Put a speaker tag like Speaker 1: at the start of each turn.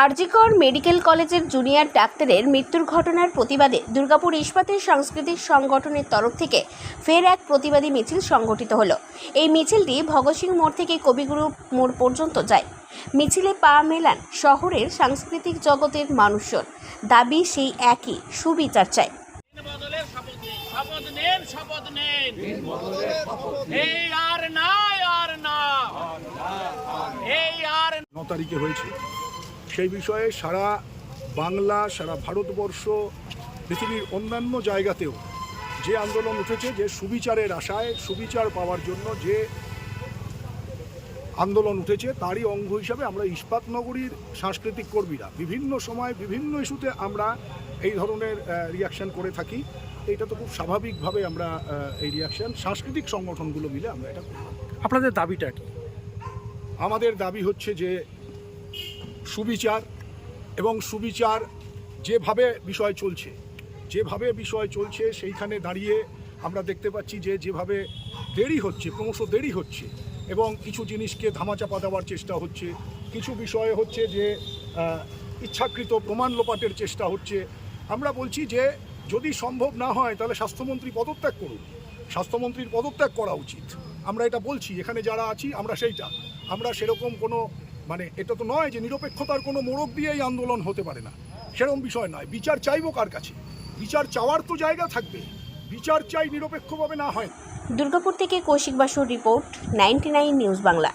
Speaker 1: RG Kar medical কলেজের junior ডাক্তারের মৃত্যুর ঘটনার প্রতিবাদে দুর্গাপুর ইস্পাতের সাংস্কৃতিক সংগঠনের তরফ থেকে ফের এক প্রতিবাদী মিছিল সংগঠিত হলো। এই মিছিলটি ভগৎ সিং মোড় থেকে কবিগুরু মোড় পর্যন্ত যায়। মিছিলে পা মেলান শহরের সাংস্কৃতিক জগতের মানুষজন। দাবি সেই একই, সুবিচার চাই।
Speaker 2: 9 তারিখে হয়েছে, সেই বিষয়ে সারা বাংলা, সারা ভারতবর্ষ, পৃথিবীর অন্যান্য জায়গাতেও যে আন্দোলন উঠেছে, যে সুবিচারের আশায় সুবিচার পাওয়ার জন্য যে আন্দোলন উঠেছে, তারই অঙ্গ হিসাবে আমরা ইস্পাত নগরীর সাংস্কৃতিক কর্মীরা বিভিন্ন সময় বিভিন্ন ইস্যুতে আমরা এই ধরনের রিয়াকশান করে থাকি। এইটা তো খুব স্বাভাবিকভাবে আমরা এই রিয়াকশান সাংস্কৃতিক সংগঠনগুলো মিলে আমরা এটা করি।
Speaker 3: আপনাদের দাবিটা কি?
Speaker 2: আমাদের দাবি হচ্ছে যে সুবিচার, এবং সুবিচার যেভাবে বিষয় চলছে সেইখানে দাঁড়িয়ে আমরা দেখতে পাচ্ছি যে যেভাবে দেরি হচ্ছে, ক্রমশ দেরি হচ্ছে, এবং কিছু জিনিসকে ধামাচাপা দেওয়ার চেষ্টা হচ্ছে, কিছু বিষয়ে হচ্ছে যে ইচ্ছাকৃত প্রমাণ লোপাটের চেষ্টা হচ্ছে। আমরা বলছি যে যদি সম্ভব না হয় তাহলে স্বাস্থ্যমন্ত্রী পদত্যাগ করুন, স্বাস্থ্যমন্ত্রীর পদত্যাগ করা উচিত। আমরা এটা বলছি, এখানে যারা আছি আমরা সেরকম কোনো এটা তো নয় যে নিরপেক্ষতার কোনো মোড়ক দিয়ে এই আন্দোলন হতে পারে না, সেরকম বিষয় নয়। বিচার চাইবো কার কাছে? বিচার চাওয়ার তো জায়গা থাকবে, বিচার চাই, নিরপেক্ষভাবে না হয়।
Speaker 1: দুর্গাপুর থেকে কৌশিক বাসুর রিপোর্ট, 99 নিউজ বাংলা।